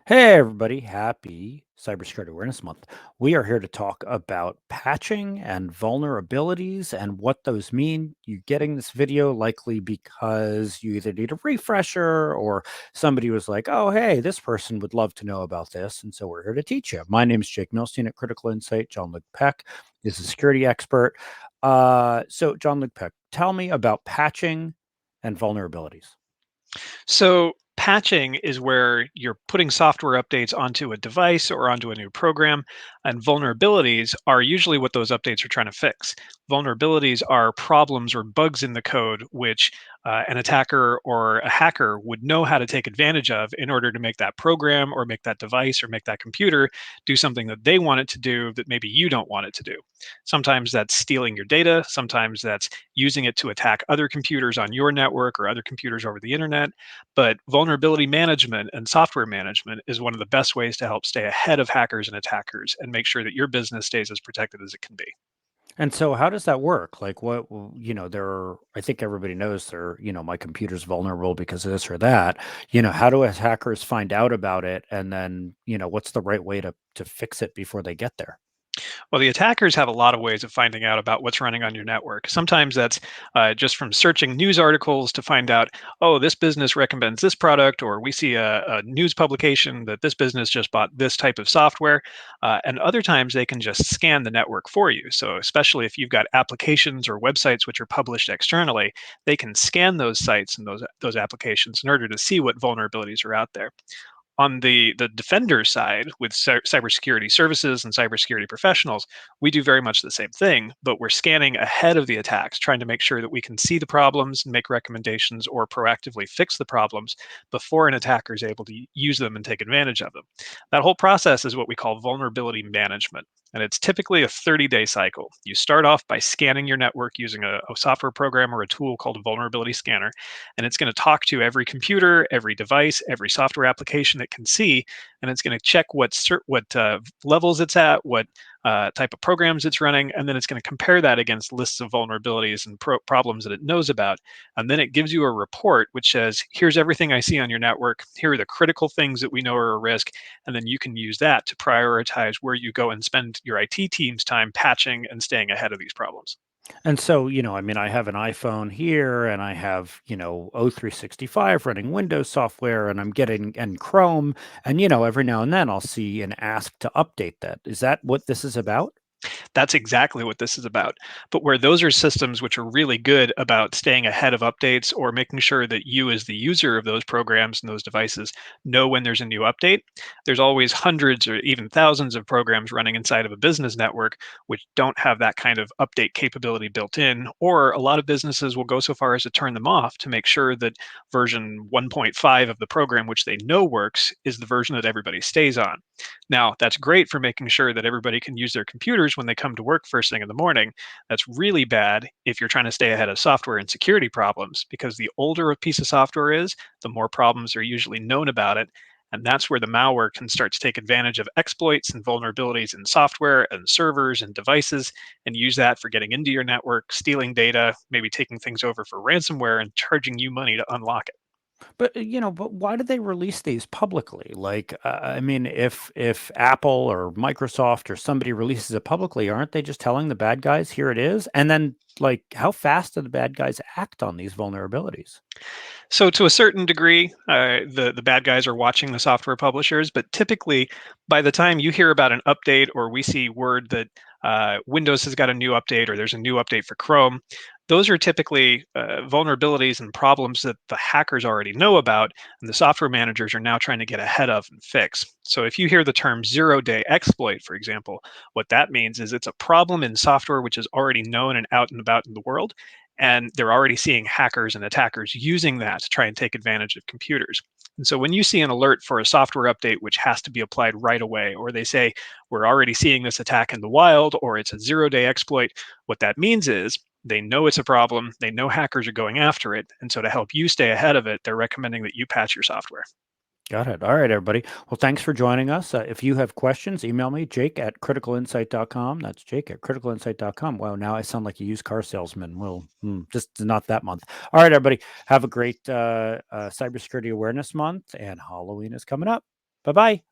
Hey, everybody. Happy Cybersecurity Awareness Month. We are here to talk about patching and vulnerabilities and what those mean. You're getting this video likely because you either need a refresher or somebody was like, oh, hey, this person would love to know about this. And so we're here to teach you. My name is Jake Milstein at Critical Insight. John Luke Peck is a security expert. So, John Luke Peck, tell me about patching and vulnerabilities. So, patching is where you're putting software updates onto a device or onto a new program, and vulnerabilities are usually what those updates are trying to fix. Vulnerabilities are problems or bugs in the code which an attacker or a hacker would know how to take advantage of in order to make that program or make that device or make that computer do something that they want it to do that maybe you don't want it to do. Sometimes that's stealing your data, sometimes that's using it to attack other computers on your network or other computers over the internet. But vulnerability management and software management is one of the best ways to help stay ahead of hackers and attackers and make sure that your business stays as protected as it can be. And so how does that work? Like there are, I think everybody knows my computer's vulnerable because of this or that. How do hackers find out about it? And then, what's the right way to fix it before they get there? Well, the attackers have a lot of ways of finding out about what's running on your network. Sometimes that's just from searching news articles to find out, oh, this business recommends this product, or we see a news publication that this business just bought this type of software. And other times they can just scan the network for you. So, especially if you've got applications or websites which are published externally, they can scan those sites and those applications in order to see what vulnerabilities are out there. On the defender side with cybersecurity services and cybersecurity professionals, we do very much the same thing, but we're scanning ahead of the attacks, trying to make sure that we can see the problems and make recommendations or proactively fix the problems before an attacker is able to use them and take advantage of them. That whole process is what we call vulnerability management. And it's typically a 30-day cycle. You start off by scanning your network using a software program or a tool called a vulnerability scanner, and it's going to talk to every computer, every device, every software application it can see, and it's going to check what levels it's at, what type of programs it's running, and then it's going to compare that against lists of vulnerabilities and problems that it knows about, and then it gives you a report which says, "Here's everything I see on your network. Here are the critical things that we know are a risk," and then you can use that to prioritize where you go and spend your IT team's time patching and staying ahead of these problems. And so, I mean, I have an iPhone here and I have, O365 running Windows software and I'm getting and Chrome. And, every now and then I'll see an ask to update that. Is that what this is about? That's exactly what this is about. But where those are systems which are really good about staying ahead of updates or making sure that you, as the user of those programs and those devices, know when there's a new update, there's always hundreds or even thousands of programs running inside of a business network which don't have that kind of update capability built in. Or a lot of businesses will go so far as to turn them off to make sure that version 1.5 of the program, which they know works, is the version that everybody stays on. Now, that's great for making sure that everybody can use their computers when they come to work first thing in the morning. That's really bad if you're trying to stay ahead of software and security problems, because the older a piece of software is, the more problems are usually known about it. And that's where the malware can start to take advantage of exploits and vulnerabilities in software and servers and devices and use that for getting into your network, stealing data, maybe taking things over for ransomware and charging you money to unlock it. But why do they release these publicly? Like, I mean, if Apple or Microsoft or somebody releases it publicly, aren't they just telling the bad guys, here it is? And then, like, how fast do the bad guys act on these vulnerabilities? So to a certain degree, the bad guys are watching the software publishers, but typically, by the time you hear about an update or we see word that Windows has got a new update or there's a new update for Chrome, those are typically vulnerabilities and problems that the hackers already know about, and the software managers are now trying to get ahead of and fix. So if you hear the term zero-day exploit, for example, what that means is it's a problem in software which is already known and out and about in the world, and they're already seeing hackers and attackers using that to try and take advantage of computers. And so when you see an alert for a software update which has to be applied right away, or they say we're already seeing this attack in the wild, or it's a zero-day exploit, what that means is they know it's a problem, they know hackers are going after it, and so to help you stay ahead of it, they're recommending that you patch your software. Got it. All right, everybody. Well, thanks for joining us. If you have questions, email me, Jake at criticalinsight.com. That's Jake at criticalinsight.com. Wow, now I sound like a used car salesman. Well, just not that month. All right, everybody. Have a great Cybersecurity Awareness Month, and Halloween is coming up. Bye bye.